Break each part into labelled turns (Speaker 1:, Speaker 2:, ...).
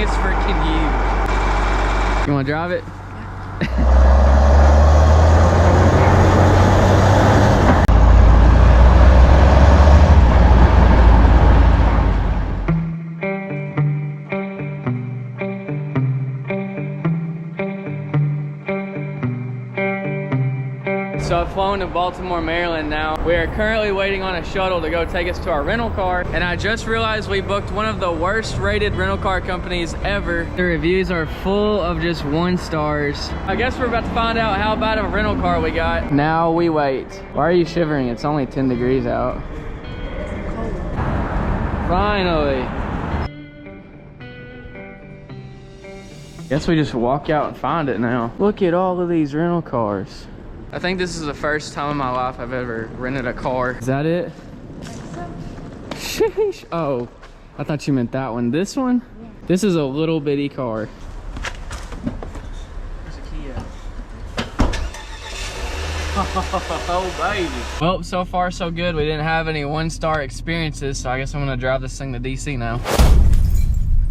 Speaker 1: is freaking huge. You wanna drive it? So I've flown to Baltimore, Maryland now. We are currently waiting on a shuttle to go take us to our rental car. And I just realized we booked one of the worst rated rental car companies ever. The reviews are full of just 1 stars. I guess we're about to find out how bad of a rental car we got. Now we wait. Why are you shivering? It's only 10 degrees out. Finally. Guess we just walk out and find it now. Look at all of these rental cars. I think this is the first time in my life I've ever rented a car. Is that it? Sheesh. Oh, I thought you meant that one. This one? Yeah. This is a little bitty car. There's a key out. Oh, baby. Well, so far so good. We didn't have any 1-star experiences, so I guess I'm gonna drive this thing to DC now.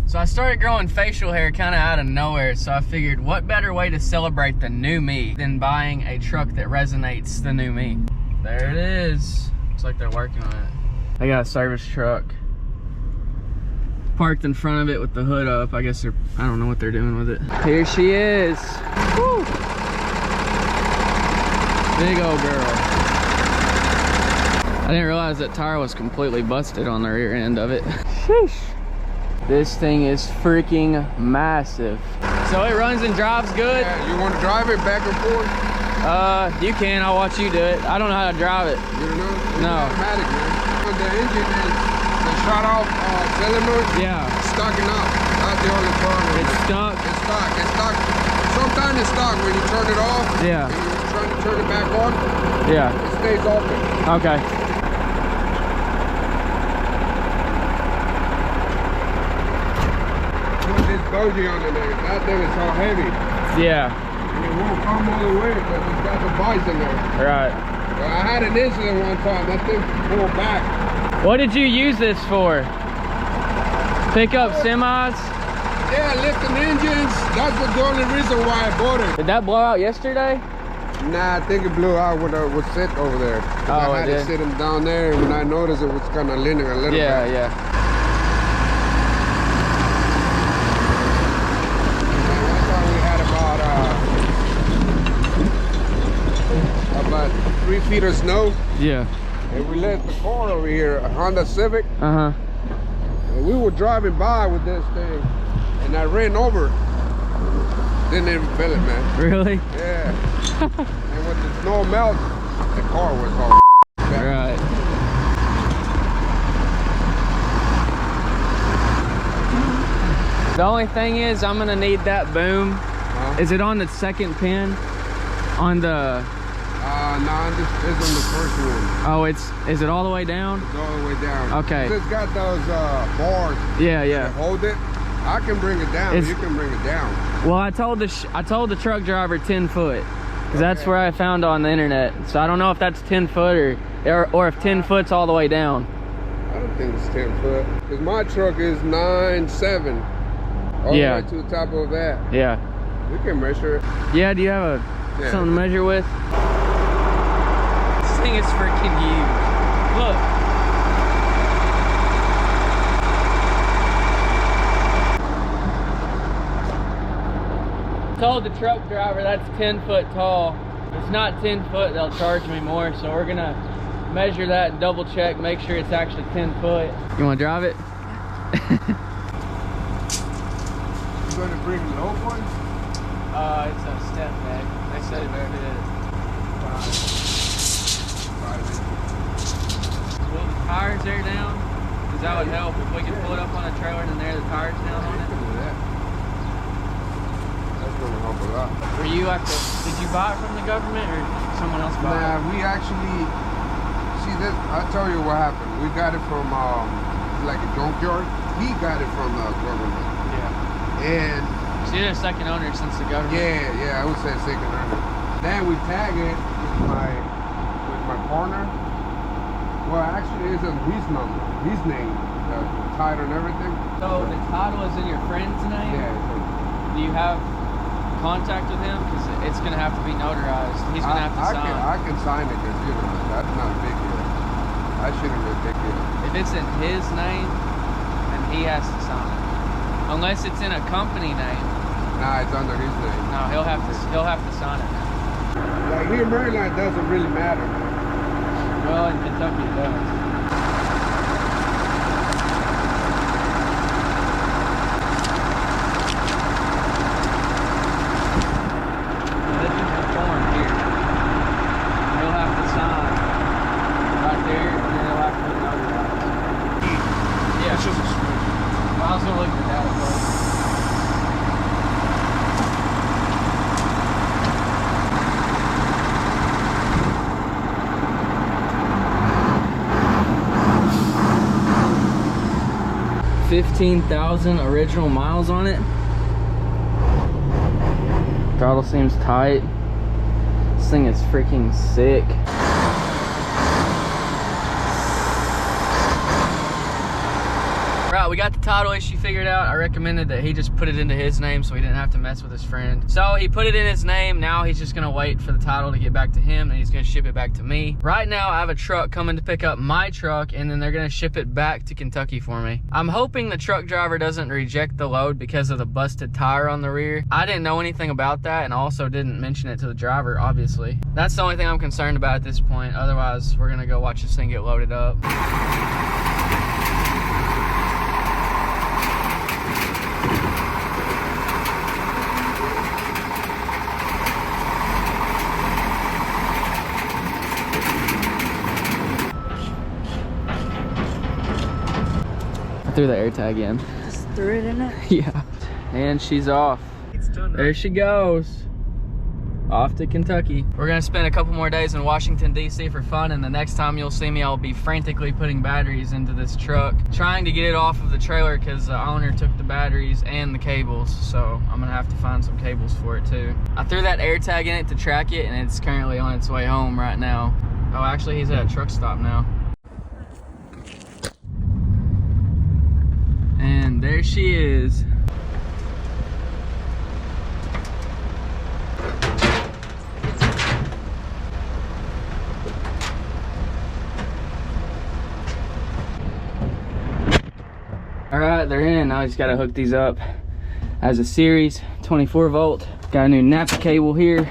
Speaker 1: So I started growing facial hair kind of out of nowhere, so I figured what better way to celebrate the new me than buying a truck that resonates the new me. There it is. Looks like they're working on it. I got a service truck parked in front of it with the hood up. I guess I don't know what they're doing with it. Here she is. Woo! Big old girl. I didn't realize that tire was completely busted on the rear end of it. Sheesh. This thing is freaking massive. So it runs and drives good?
Speaker 2: Yeah, you want to drive it back and forth?
Speaker 1: You can. I'll watch you do it. I don't know how to drive it.
Speaker 2: You don't know? It's
Speaker 1: no.
Speaker 2: automatic, man. The engine is the shut off cylinder.
Speaker 1: Yeah.
Speaker 2: Stocking up. That's the only problem.
Speaker 1: It's stuck?
Speaker 2: It's stuck. It's stuck. Sometimes it's stuck when you turn it off.
Speaker 1: Yeah.
Speaker 2: And you're trying to turn it back on.
Speaker 1: Yeah.
Speaker 2: It stays open.
Speaker 1: Okay.
Speaker 2: Bogey on the name. That thing is so heavy.
Speaker 1: Yeah.
Speaker 2: And it won't come all the way because it's got the vise in there.
Speaker 1: Right.
Speaker 2: Well, I had an incident one time. That thing pulled back.
Speaker 1: What did you use this for? Pick up semis?
Speaker 2: Yeah, lifting engines. That's the only reason why I bought it.
Speaker 1: Did that blow out yesterday?
Speaker 2: Nah, I think it blew out when I was sit over there.
Speaker 1: Oh,
Speaker 2: I had to sit him down there, and when I noticed it was kind of leaning a little bit.
Speaker 1: Yeah, yeah.
Speaker 2: About 3 feet of snow.
Speaker 1: Yeah.
Speaker 2: And we left the car over here, a Honda Civic.
Speaker 1: Uh-huh.
Speaker 2: And we were driving by with this thing, and I ran over. Didn't even feel it, man.
Speaker 1: Really?
Speaker 2: Yeah. And when the snow melted, the car was all
Speaker 1: right. The only thing is, I'm gonna need that boom.
Speaker 2: Huh?
Speaker 1: Is it on the second pin? On the...
Speaker 2: No, this is on the first one.
Speaker 1: Oh, is it all the way down?
Speaker 2: It's all the way down.
Speaker 1: Okay.
Speaker 2: It's got those bars.
Speaker 1: Yeah, yeah.
Speaker 2: Hold it. I can bring it down. You can bring it down.
Speaker 1: Well, I told the truck driver 10 foot, because that's where I found on the internet. So I don't know if that's 10 foot or if 10 foot's all the way down.
Speaker 2: I don't think it's 10 foot, because my truck is 9.7. All the way to the top of that.
Speaker 1: Yeah.
Speaker 2: We can measure it.
Speaker 1: Yeah. Do you have something to measure with? This thing is freaking huge. Look. Told the truck driver that's 10 foot tall. If it's not 10 foot, they'll charge me more. So we're gonna measure that and double check, make sure it's actually 10 foot. You wanna drive it?
Speaker 2: You gonna bring the old one?
Speaker 1: It's a step bag. They said it fit. Well, the tires there down, because that would help if we could pull it up on a trailer and then there the tires down on it.
Speaker 2: That's gonna help a lot.
Speaker 1: Were you at the? Did you buy it from the government or someone else buy it?
Speaker 2: Nah, we actually see this. I'll tell you what happened. We got it from like a junkyard. He got it from the government.
Speaker 1: Yeah.
Speaker 2: And
Speaker 1: so you're a second owner since the government.
Speaker 2: Yeah, I would say second owner. Then we tag it with my partner. Well, actually, it's his number, his name, the title and everything.
Speaker 1: So the title is in your friend's name? Do you have contact with him? Because it's gonna have to be notarized. He's gonna have to sign.
Speaker 2: I can sign it because, you know, that's not a big deal. That shouldn't be a big deal.
Speaker 1: If it's in his name, then he has to sign it. Unless it's in a company name.
Speaker 2: Nah, it's under his name.
Speaker 1: No, he'll have to sign it.
Speaker 2: Like here in Maryland, it doesn't really matter, man.
Speaker 1: Well, in Kentucky it does. This is the form here. He'll have to sign right there, and then he'll have to put notarize. Yeah. It's just a switch. Well, I was gonna look at the data first. $15,000 original miles on it. Throttle seems tight. This thing is freaking sick. Right, we got the title issue figured out. I recommended that he just put it into his name so he didn't have to mess with his friend. So he put it in his name. Now he's just gonna wait for the title to get back to him, and he's gonna ship it back to me. Right now I have a truck coming to pick up my truck, and then they're gonna ship it back to Kentucky for me. I'm hoping the truck driver doesn't reject the load because of the busted tire on the rear. I didn't know anything about that, and also didn't mention it to the driver, obviously. That's the only thing I'm concerned about at this point. Otherwise, we're gonna go watch this thing get loaded up. Threw the air tag in.
Speaker 3: Just threw it in it?
Speaker 1: Yeah. And she's off. There she goes. Off to Kentucky. We're gonna spend a couple more days in Washington, D.C. for fun, and the next time you'll see me, I'll be frantically putting batteries into this truck, trying to get it off of the trailer because the owner took the batteries and the cables, so I'm gonna have to find some cables for it too. I threw that air tag in it to track it, and it's currently on its way home right now. Oh, actually, he's at a truck stop now. And there she is. All right, they're in. Now I just gotta hook these up as a series 24 volt. Got a new Napa cable here.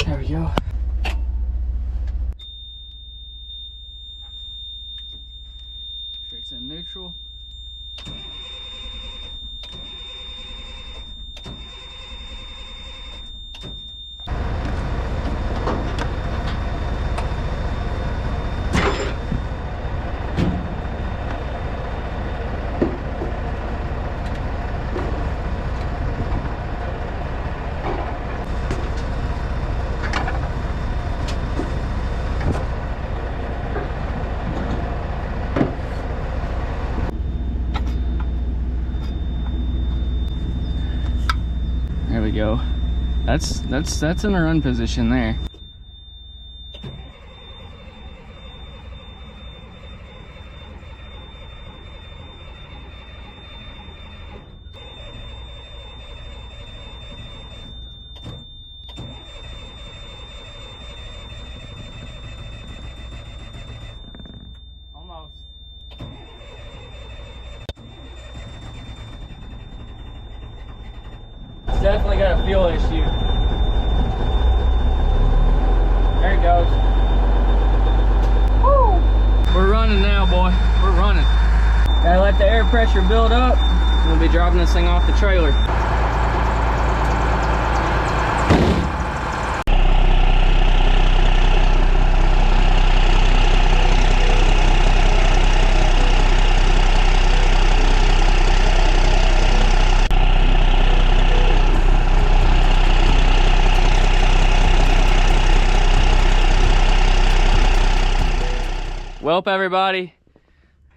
Speaker 1: There we go. Sure it's in neutral. There we go. That's in a run position there. Almost. Definitely got a fuel issue. There it goes. Woo! We're running now, boy. We're running. Gotta let the air pressure build up. We'll be dropping this thing off the trailer. Welp, everybody,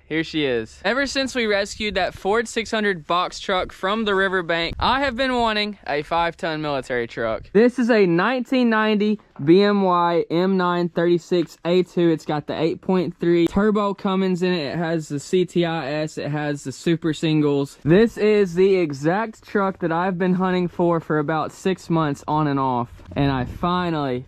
Speaker 1: here she is. Ever since we rescued that Ford 600 box truck from the riverbank, I have been wanting a 5-ton military truck. This is a 1990 BMY M936A2. It's got the 8.3 turbo Cummins in it. It has the CTIS. It has the super singles. This is the exact truck that I've been hunting for about 6 months on and off. And I finally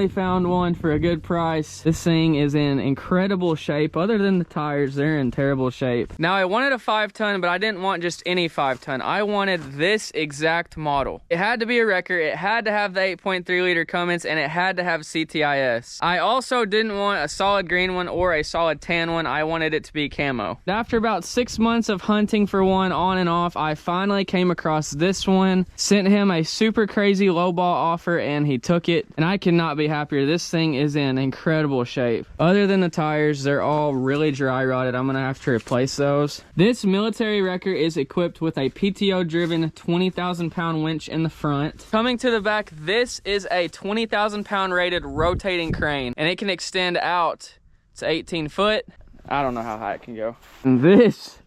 Speaker 1: found one for a good price. This thing is in incredible shape. Other than the tires, they're in terrible shape. Now, I wanted a 5-ton, but I didn't want just any 5-ton. I wanted this exact model. It had to be a wrecker. It had to have the 8.3 liter Cummins, and it had to have CTIS. I also didn't want a solid green one or a solid tan one. I wanted it to be camo. After about 6 months of hunting for one on and off, I finally came across this one. Sent him a super crazy lowball offer, and he took it, and I could not be happier. This thing is in incredible shape. Other than the tires, they're all really dry rotted. I'm gonna have to replace those. This military wrecker is equipped with a PTO driven 20,000 pound winch in the front. Coming to the back, this is a 20,000 pound rated rotating crane, and it can extend out to 18 foot. I don't know how high it can go. And this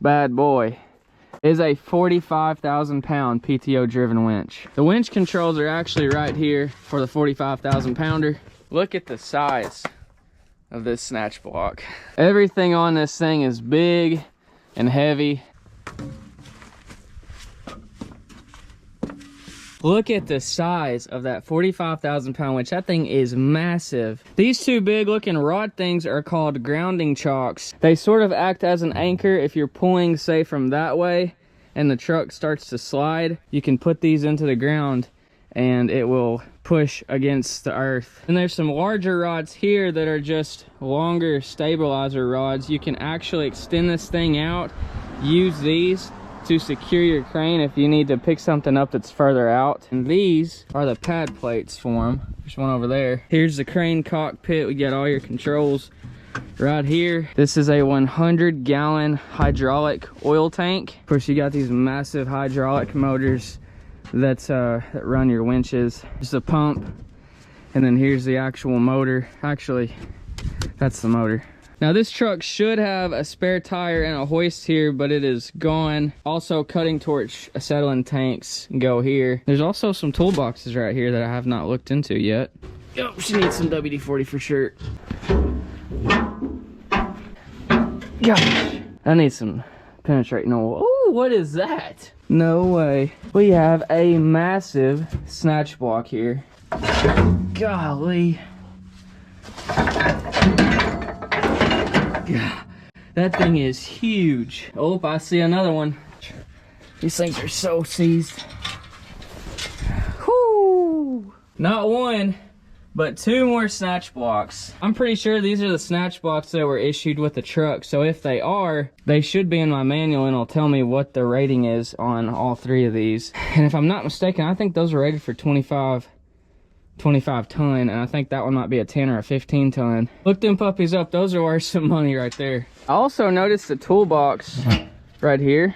Speaker 1: bad boy is a 45,000 pound PTO driven winch. The winch controls are actually right here for the 45,000 pounder. Look at the size of this snatch block. Everything on this thing is big and heavy. Look at the size of that 45,000 pound winch. That thing is massive. These two big looking rod things are called grounding chocks. They sort of act as an anchor. If you're pulling, say, from that way and the truck starts to slide, you can put these into the ground and it will push against the earth. And there's some larger rods here that are just longer stabilizer rods. You can actually extend this thing out, use these to secure your crane if you need to pick something up that's further out. And these are the pad plates for them. There's one over there. Here's the crane cockpit. We got all your controls right here. This is a 100-gallon hydraulic oil tank. Of course, you got these massive hydraulic motors that run your winches. Just a pump, and then here's the actual motor. Actually, that's the motor. Now, this truck should have a spare tire and a hoist here, but it is gone. Also, cutting torch acetylene tanks go here. There's also some toolboxes right here that I have not looked into yet. Oh, she needs some WD-40 for sure. Gosh, I need some penetrating oil. Oh, what is that? No way. We have a massive snatch block here. Golly. God, that thing is huge. Oh, I see another one. These things are so seized. Whoo! Not one, but two more snatch blocks. I'm pretty sure these are the snatch blocks that were issued with the truck. So if they are, they should be in my manual and it'll tell me what the rating is on all three of these. And if I'm not mistaken, I think those are rated for 25 ton, and I think that one might be a 10 or a 15 ton. Look them puppies up. Those are worth some money right there. I also noticed the toolbox right here.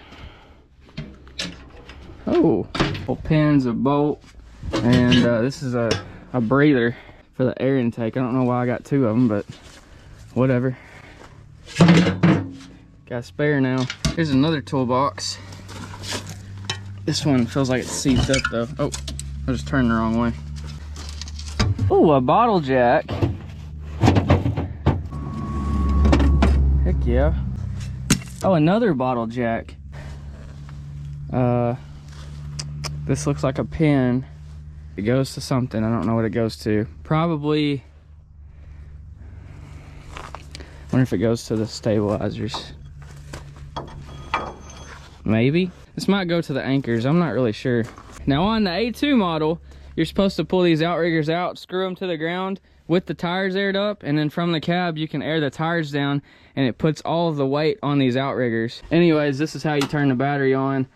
Speaker 1: Oh, couple pins, a bolt, and this is a breather for the air intake. I don't know why I got two of them, but whatever. Got a spare now. Here's another toolbox. This one feels like it's seized up though. Oh, I just turned the wrong way. Oh, a bottle jack. Heck yeah. Oh, another bottle jack. This looks like a pin. It goes to something. I don't know what it goes to. Probably. Wonder if it goes to the stabilizers. Maybe. This might go to the anchors. I'm not really sure. Now on the A2 model, you're supposed to pull these outriggers out, screw them to the ground with the tires aired up, and then from the cab you can air the tires down and it puts all of the weight on these outriggers. Anyways, this is how you turn the battery on,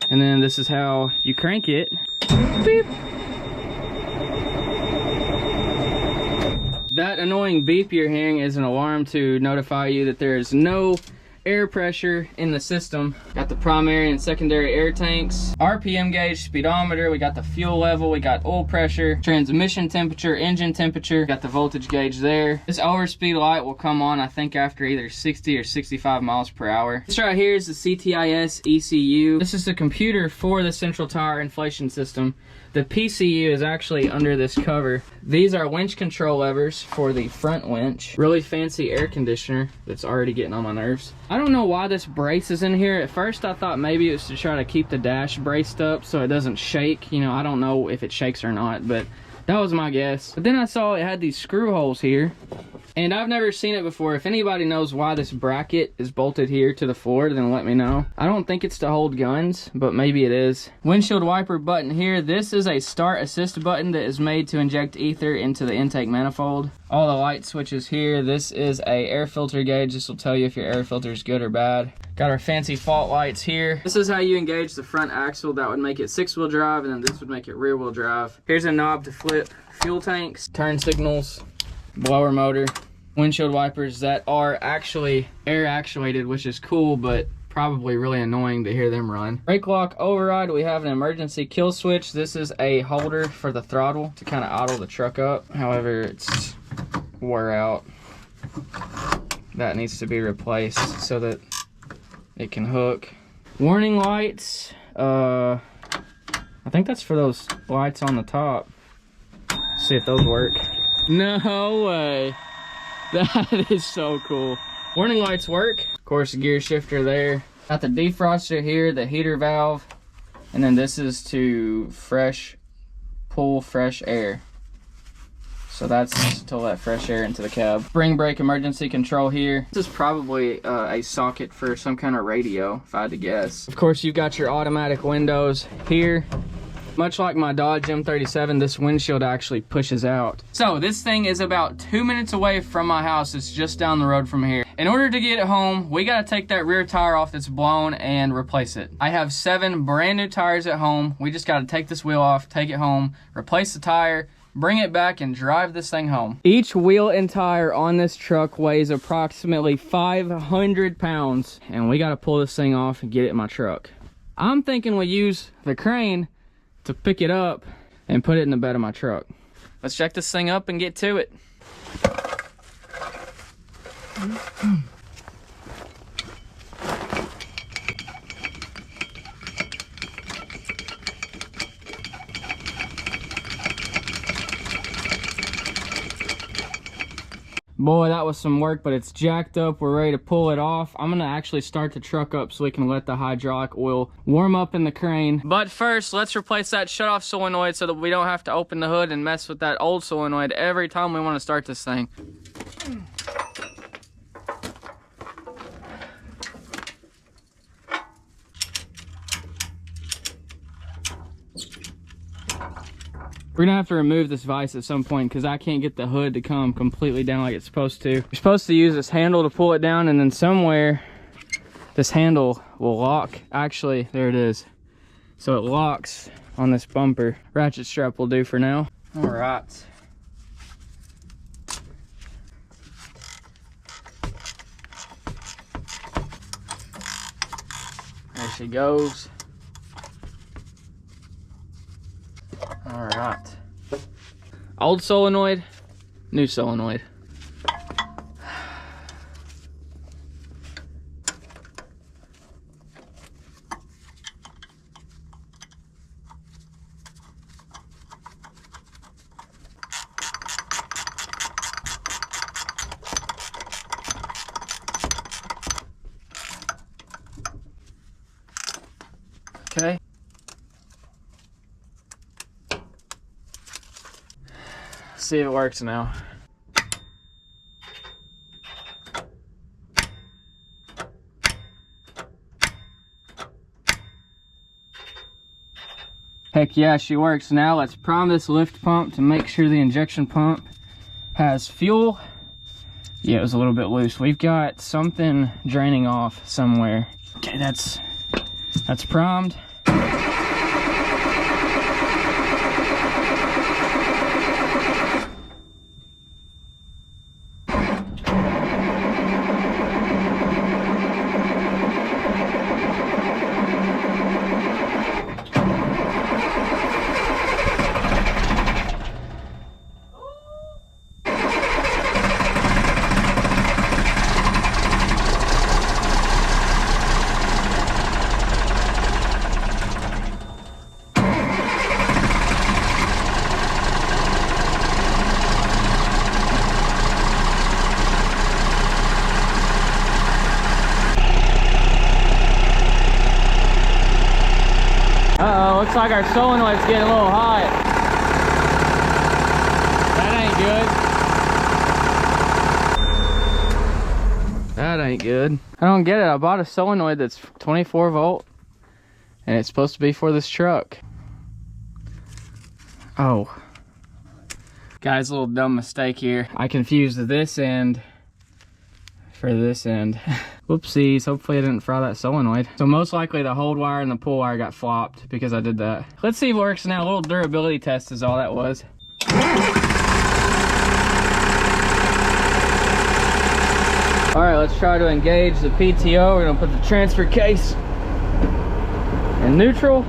Speaker 1: and then this is how you crank it. Beep. That annoying beep you're hearing is an alarm to notify you that there is no air pressure in the system. Got the primary and secondary air tanks, RPM gauge, speedometer, we got the fuel level, we got oil pressure, transmission temperature, engine temperature, got the voltage gauge there. This overspeed light will come on, I think, after either 60 or 65 miles per hour. This right here is the CTIS ECU. This is the computer for the central tire inflation system. The PCU is actually under this cover. These are winch control levers for the front winch. Really fancy air conditioner that's already getting on my nerves. I don't know why this brace is in here. At first I thought maybe it was to try to keep the dash braced up so it doesn't shake. You know, I don't know if it shakes or not, but that was my guess. But then I saw it had these screw holes here, and I've never seen it before. If anybody knows why this bracket is bolted here to the floor, then let me know. I don't think it's to hold guns, but maybe it is. Windshield wiper button here. This is a start assist button that is made to inject ether into the intake manifold. All the light switches here. This is a air filter gauge. This will tell you if your air filter is good or bad. Got our fancy fault lights here. This is how you engage the front axle. That would make it 6-wheel drive, and then this would make it rear-wheel drive. Here's a knob to flip fuel tanks, turn signals, blower motor, windshield wipers that are actually air actuated, which is cool, but probably really annoying to hear them run. Brake lock override, we have an emergency kill switch. This is a holder for the throttle to kind of idle the truck up. However, it's wore out. That needs to be replaced so that it can hook. Warning lights, I think that's for those lights on the top. See if those work. No way. That is so cool. Warning lights work. Of course, gear shifter there. Got the defroster here, the heater valve, and then this is to pull fresh air. So that's to let fresh air into the cab. Spring brake emergency control here. This is probably a socket for some kind of radio, if I had to guess. Of course, you've got your automatic windows here. Much like my Dodge M37, this windshield actually pushes out. So this thing is about 2 minutes away from my house. It's just down the road from here. In order to get it home, we gotta take that rear tire off that's blown and replace it. I have 7 brand new tires at home. We just gotta take this wheel off, take it home, replace the tire, bring it back, and drive this thing home. Each wheel and tire on this truck weighs approximately 500 pounds, and we gotta pull this thing off and get it in my truck. I'm thinking we use the crane to pick it up and put it in the bed of my truck. Let's check this thing up and get to it. Boy, that was some work, but it's jacked up. We're ready to pull it off. I'm gonna actually start the truck up so we can let the hydraulic oil warm up in the crane. But first, let's replace that shutoff solenoid so that we don't have to open the hood and mess with that old solenoid every time we want to start this thing. We're gonna have to remove this vise at some point because I can't get the hood to come completely down like it's supposed to. You're supposed to use this handle to pull it down, and then somewhere this handle will lock. Actually, there it is. So it locks on this bumper. Ratchet strap will do for now. All right. There she goes. All right. Old solenoid, new solenoid. Okay. See if it works now. Heck yeah, she works. Now let's prime this lift pump to make sure the injection pump has fuel. Yeah, it was a little bit loose. We've got something draining off somewhere. Okay, that's primed. Looks like our solenoid's getting a little hot. That ain't good. That ain't good. I don't get it. I bought a solenoid that's 24 volt and it's supposed to be for this truck. Oh. Guys, a little dumb mistake here. I confused this end for this end. Whoopsies, hopefully I didn't fry that solenoid. So most likely the hold wire and the pull wire got flopped because I did that. Let's see if it works now. A little durability test is all that was. All right, let's try to engage the PTO. We're gonna put the transfer case in neutral.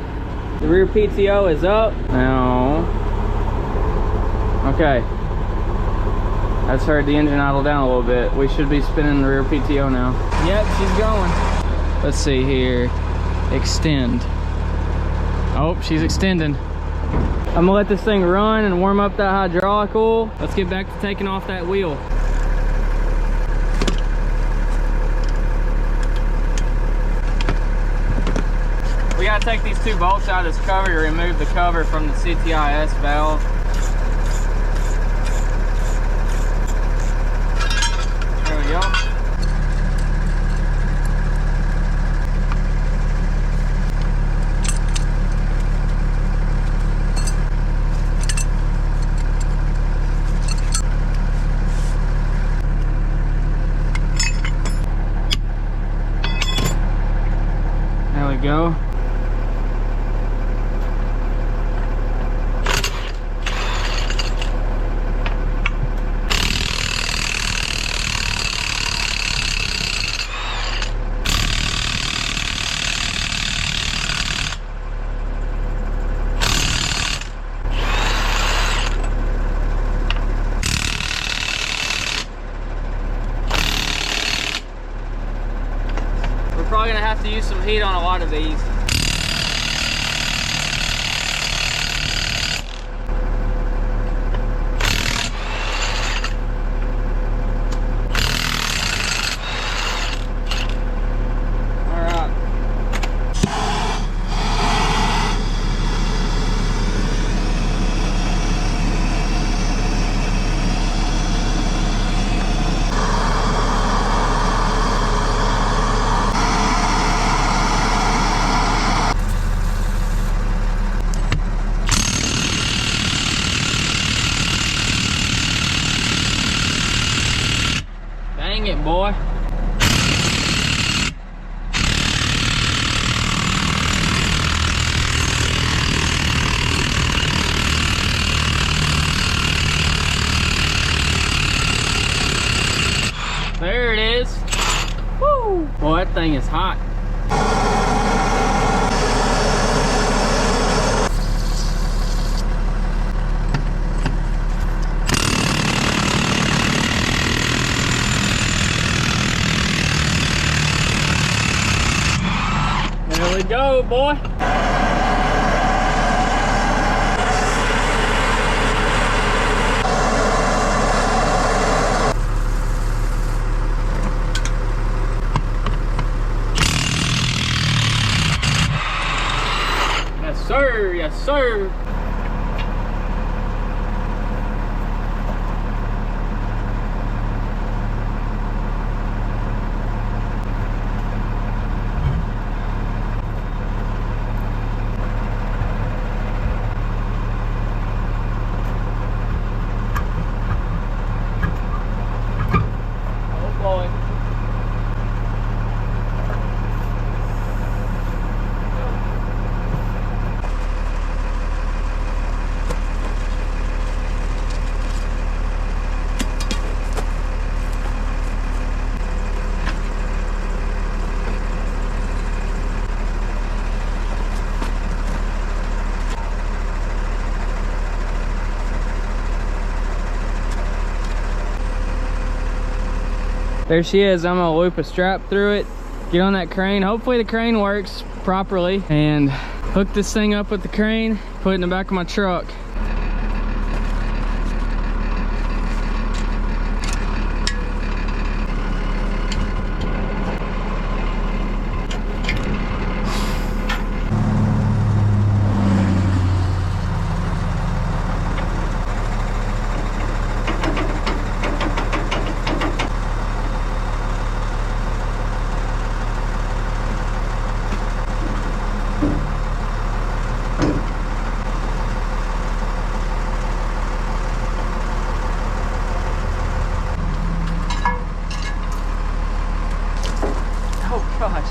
Speaker 1: The rear PTO is up. Now, okay. That's heard the engine idle down a little bit. We should be spinning the rear PTO now. Yep, she's going. Let's see here. Extend. Oh, she's extending. I'm gonna let this thing run and warm up that hydraulic oil. Let's get back to taking off that wheel. We gotta take these two bolts out of this cover to remove the cover from the CTIS valve. There we go. There we go. Probably gonna have to use some heat on a lot of these. All right. Dang it, boy. There it is. Woo! Boy, that thing is hot. There we go, boy. Yes, sir. Yes, sir. There she is. I'm gonna loop a strap through it, get on that crane. Hopefully the crane works properly, and hook this thing up with the crane, put it in the back of my truck. gosh.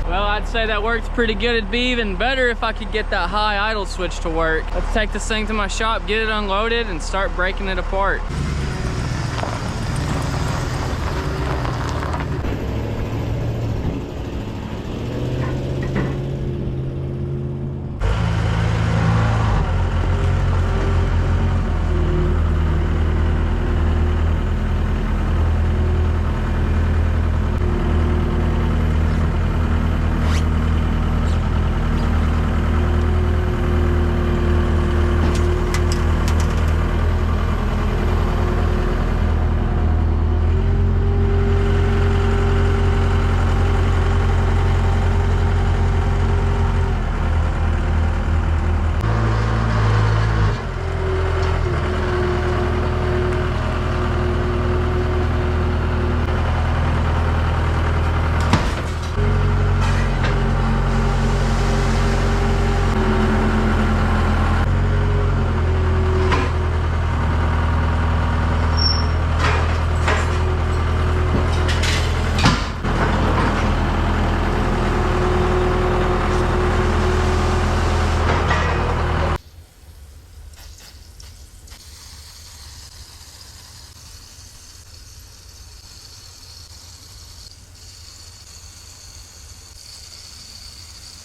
Speaker 1: Well, I'd say that works pretty good. It'd be even better if I could get that high idle switch to work. Let's take this thing to my shop, get it unloaded, and start breaking it apart.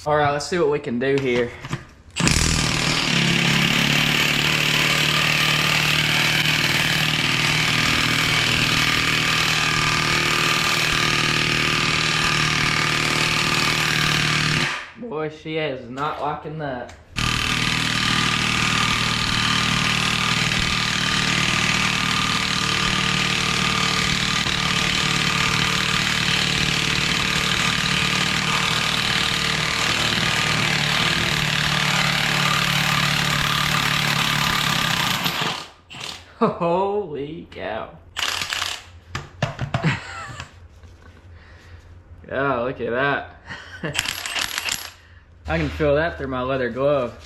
Speaker 1: All right, let's see what we can do here. Boy, she is not liking that. Holy cow. Yeah, look at that. I can feel that through my leather glove.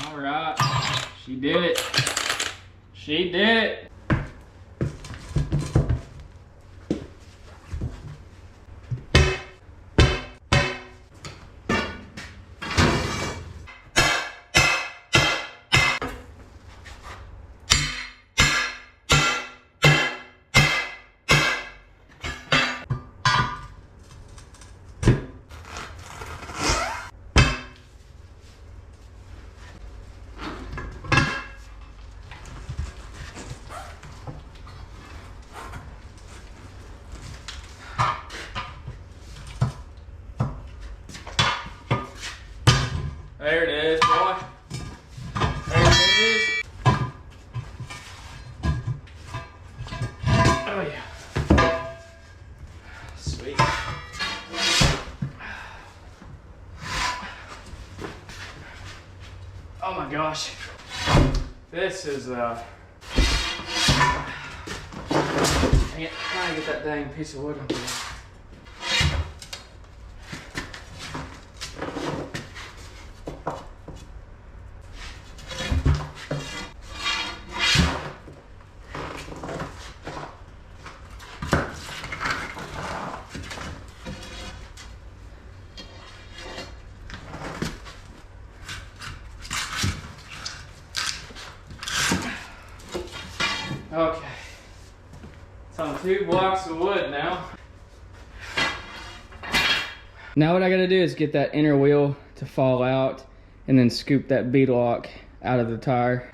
Speaker 1: All right, she did it. She did it. There it is, boy. There it is. Oh yeah. Sweet. Oh my gosh. This is dang it, trying to get that dang piece of wood on there. Okay. It's on 2 blocks of wood now. Now what I gotta do is get that inner wheel to fall out and then scoop that bead lock out of the tire.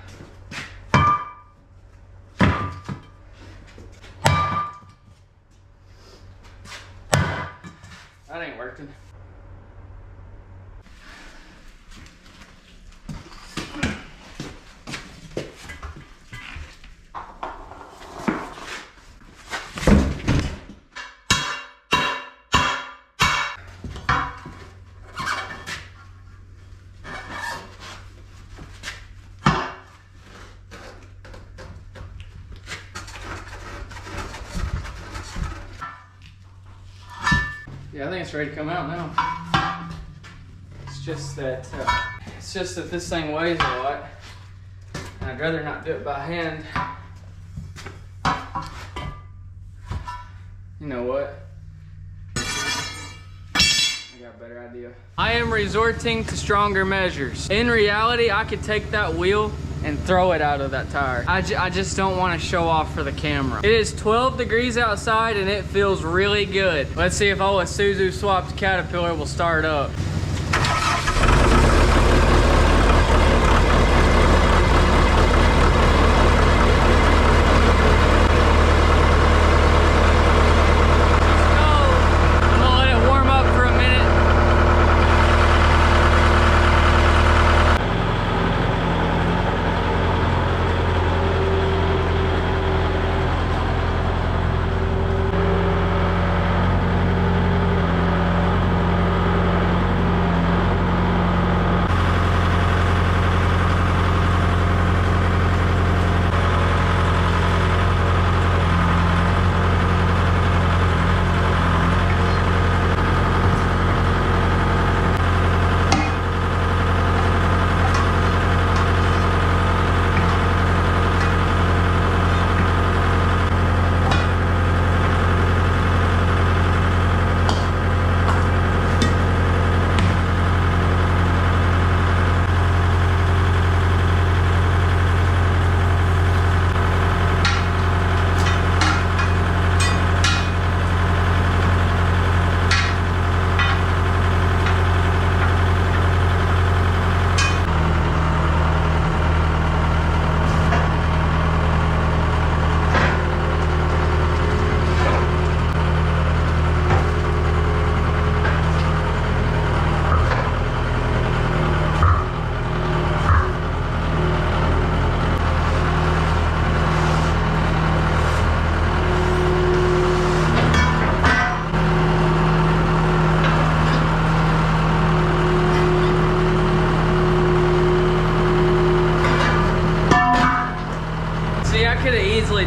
Speaker 1: That ain't working. Yeah, I think it's ready to come out now. It's just that this thing weighs a lot, and I'd rather not do it by hand. You know what? I got a better idea. I am resorting to stronger measures. In reality, I could take that wheel and throw it out of that tire. I just don't want to show off for the camera. It is 12 degrees outside and it feels really good. Let's see if old Isuzu swapped Caterpillar will start up.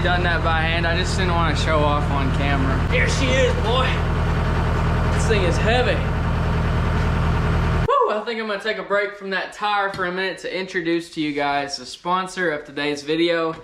Speaker 1: Done that by hand. I just didn't want to show off on camera. Here she is, boy. This thing is heavy. Woo! I think I'm gonna take a break from that tire for a minute to introduce to you guys the sponsor of today's video,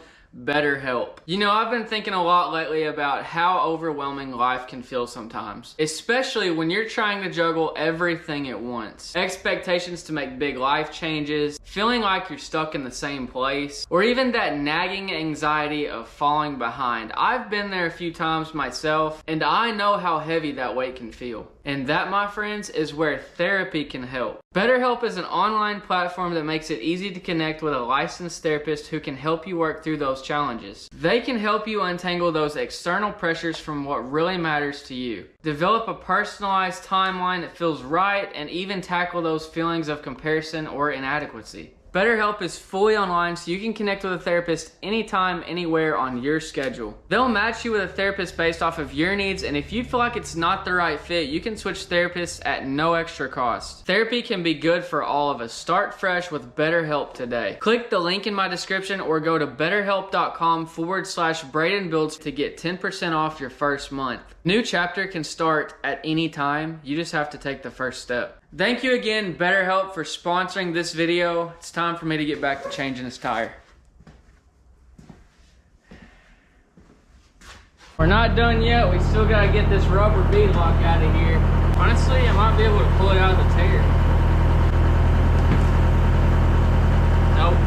Speaker 1: BetterHelp. You know, I've been thinking a lot lately about how overwhelming life can feel sometimes, especially when you're trying to juggle everything at once. Expectations to make big life changes, feeling like you're stuck in the same place, or even that nagging anxiety of falling behind. I've been there a few times myself, and I know how heavy that weight can feel. And that, my friends, is where therapy can help. BetterHelp is an online platform that makes it easy to connect with a licensed therapist who can help you work through those challenges. They can help you untangle those external pressures from what really matters to you. Develop a personalized timeline that feels right, and even tackle those feelings of comparison or inadequacy. BetterHelp is fully online, so you can connect with a therapist anytime, anywhere on your schedule. They'll match you with a therapist based off of your needs, and if you feel like it's not the right fit, you can switch therapists at no extra cost. Therapy can be good for all of us. Start fresh with BetterHelp today. Click the link in my description or go to betterhelp.com/BradenBuilds to get 10% off your first month. New chapter can start at any time. You just have to take the first step. Thank you again, BetterHelp, for sponsoring this video. It's time for me to get back to changing this tire. We're not done yet. We still gotta get this rubber bead lock out of here. Honestly, I might be able to pull it out of the tear. Nope.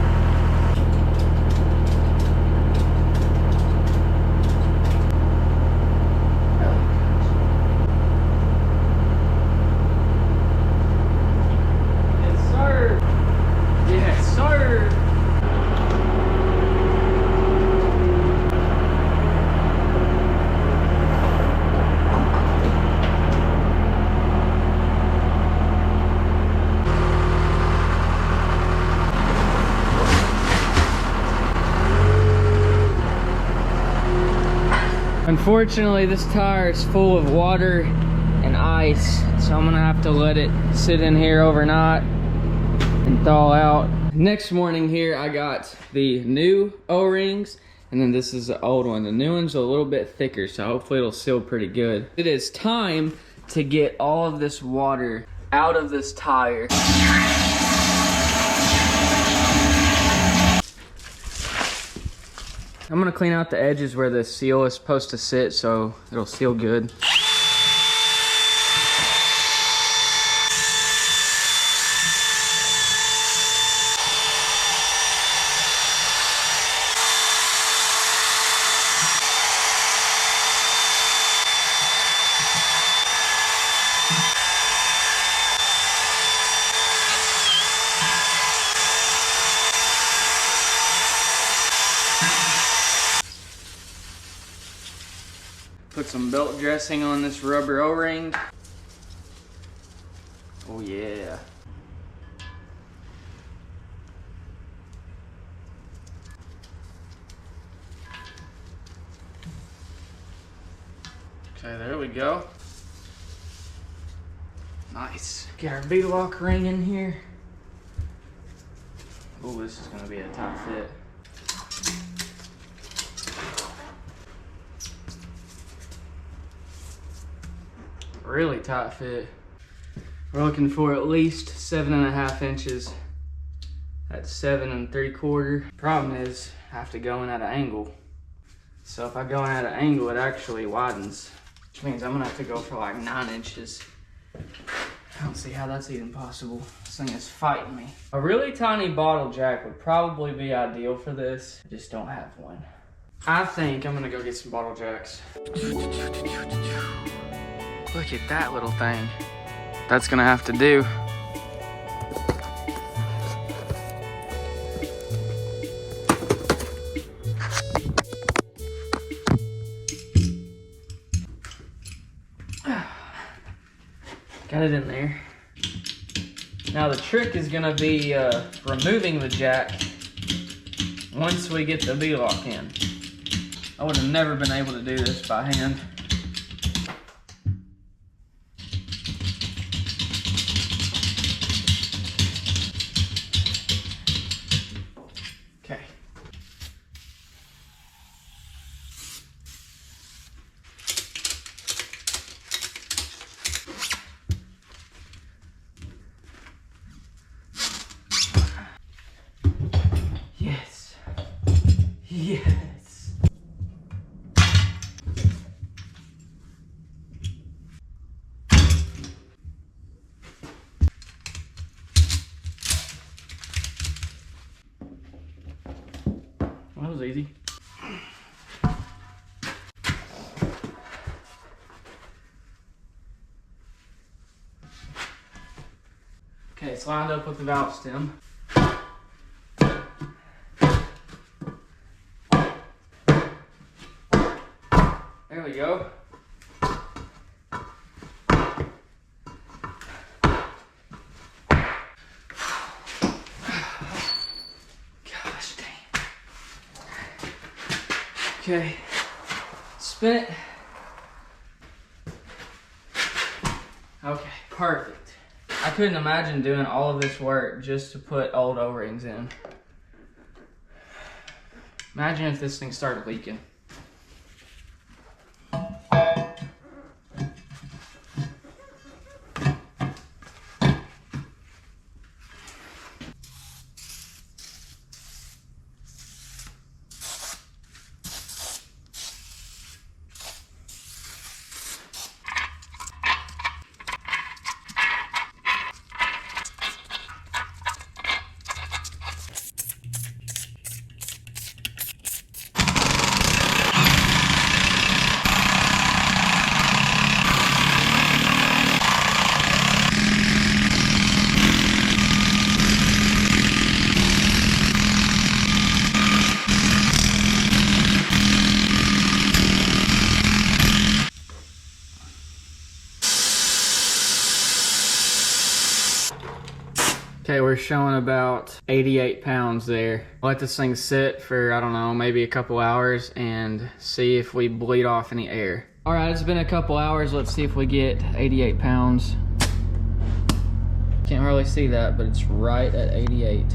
Speaker 1: Unfortunately, this tire is full of water and ice, so I'm gonna have to let it sit in here overnight and thaw out. Next morning here, I got the new O-rings, and then this is the old one. The new one's a little bit thicker, so hopefully it'll seal pretty good. It is time to get all of this water out of this tire. I'm gonna clean out the edges where the seal is supposed to sit so it'll seal good. Put some belt dressing on this rubber O-ring. Oh yeah. Okay, there we go. Nice. Get our V-lock ring in here. Oh, this is gonna be a tight fit. Really tight fit. We're looking for at least 7.5 inches. That's 7 3/4. Problem is, I have to go in at an angle. So if I go in at an angle, it actually widens, which means I'm gonna have to go for like 9 inches. I don't see how that's even possible. This thing is fighting me. A really tiny bottle jack would probably be ideal for this. I just don't have one. I think I'm gonna go get some bottle jacks. Look at that little thing. That's gonna have to do. Got it in there. Now the trick is gonna be removing the jack once we get the V-lock in. I would have never been able to do this by hand. Okay. Yes. Yes. Well, that was easy. Okay, it's lined up with the valve stem. There we go. Gosh dang. Okay, spin it. Okay, perfect. I couldn't imagine doing all of this work just to put old O-rings in. Imagine if this thing started leaking. Okay, we're showing about 88 pounds there. Let this thing sit for, I don't know, maybe a couple hours and see if we bleed off any air. All right, it's been a couple hours. Let's see if we get 88 pounds. Can't really see that, but it's right at 88.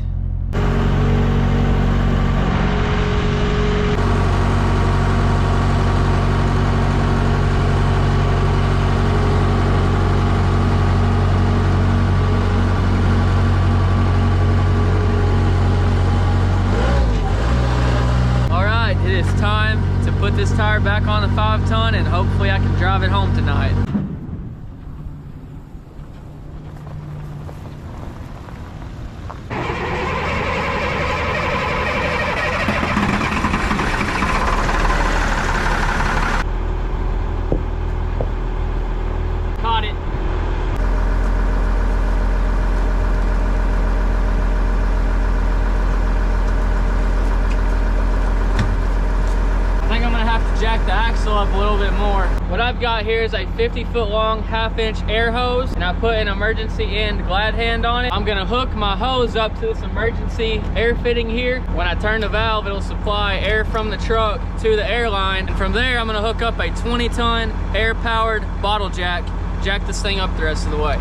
Speaker 1: Put this tire back on the 5-ton and hopefully I can drive it home tonight. Caught it. Jack the axle up a little bit more. What I've got here is a 50-foot long 1/2-inch air hose, and I put an emergency end glad hand on it. I'm gonna hook my hose up to this emergency air fitting here. When I turn the valve, it'll supply air from the truck to the airline, and from there I'm gonna hook up a 20-ton air powered bottle jack this thing up the rest of the way.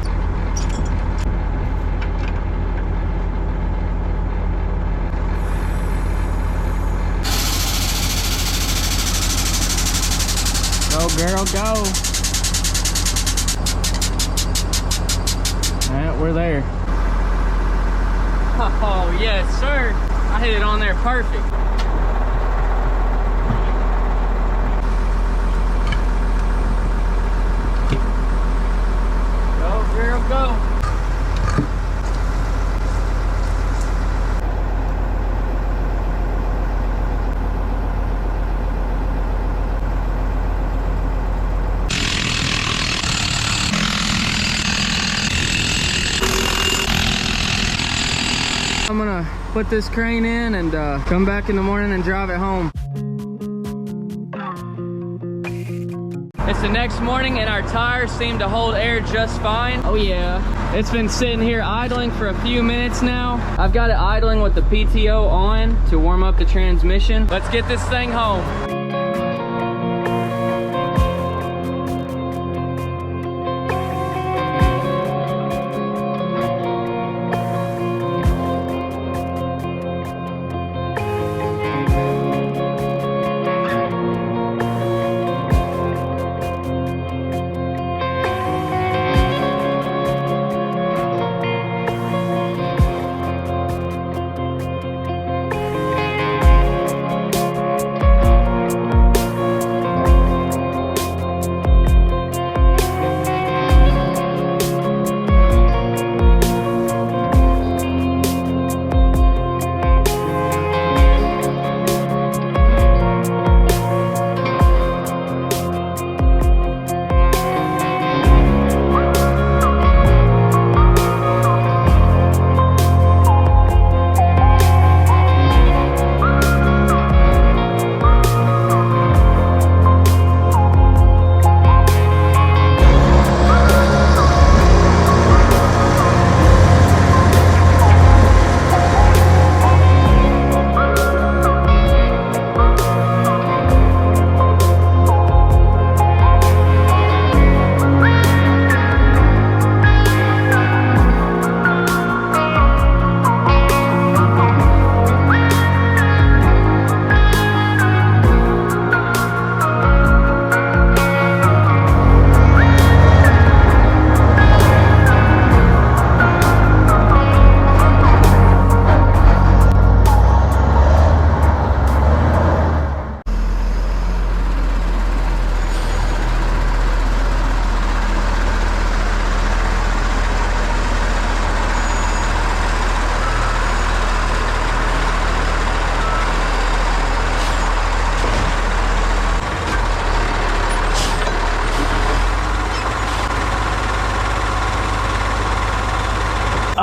Speaker 1: Go girl, go. Yeah, we're there. Oh yes sir, I hit it on there perfect. Go girl, go. I'm gonna put this crane in and come back in the morning and drive it home. It's the next morning and our tires seem to hold air just fine. Oh yeah, it's been sitting here idling for a few minutes now. I've got it idling with the PTO on to warm up the transmission. Let's get this thing home.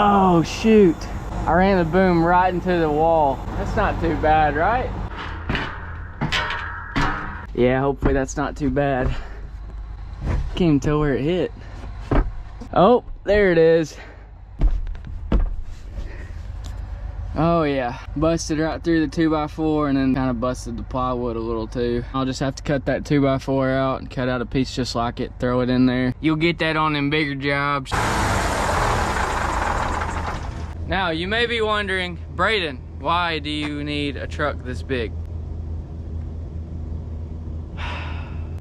Speaker 1: Oh shoot, I ran the boom right into the wall. That's not too bad, right? Yeah, hopefully that's not too bad. Can't even tell where it hit. Oh, there it is. Oh yeah, busted right through the 2x4 and then kind of busted the plywood a little too. I'll just have to cut that 2x4 out and cut out a piece just like it, throw it in there. You'll get that on them bigger jobs. Now you may be wondering, Braden, why do you need a truck this big?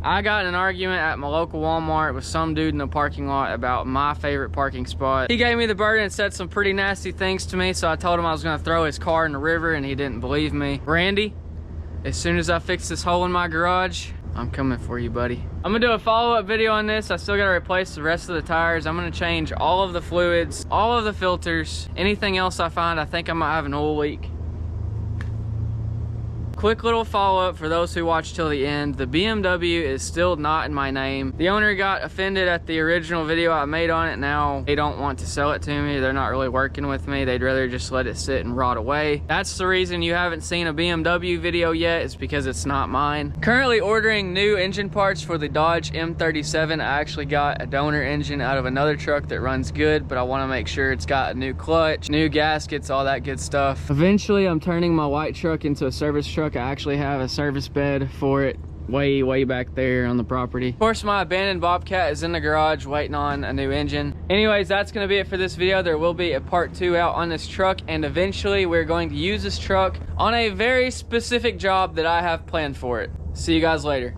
Speaker 1: I got in an argument at my local Walmart with some dude in the parking lot about my favorite parking spot. He gave me the bird and said some pretty nasty things to me, so I told him I was gonna throw his car in the river and he didn't believe me. Randy, as soon as I fix this hole in my garage, I'm coming for you, buddy. I'm gonna do a follow-up video on this. I still gotta replace the rest of the tires. I'm gonna change all of the fluids, all of the filters, anything else I find. I think I might have an oil leak. Quick little follow-up for those who watched till the end. The BMW is still not in my name. The owner got offended at the original video I made on it. Now they don't want to sell it to me. They're not really working with me. They'd rather just let it sit and rot away. That's the reason you haven't seen a BMW video yet, is because it's not mine. Currently ordering new engine parts for the Dodge M37. I actually got a donor engine out of another truck that runs good, but I want to make sure it's got a new clutch, new gaskets, all that good stuff. Eventually I'm turning my white truck into a service truck. I actually have a service bed for it way back there on the property. Of course, my abandoned Bobcat is in the garage waiting on a new engine. Anyways, that's gonna be it for this video. There will be a part 2 out on this truck, and eventually we're going to use this truck on a very specific job that I have planned for it. See you guys later.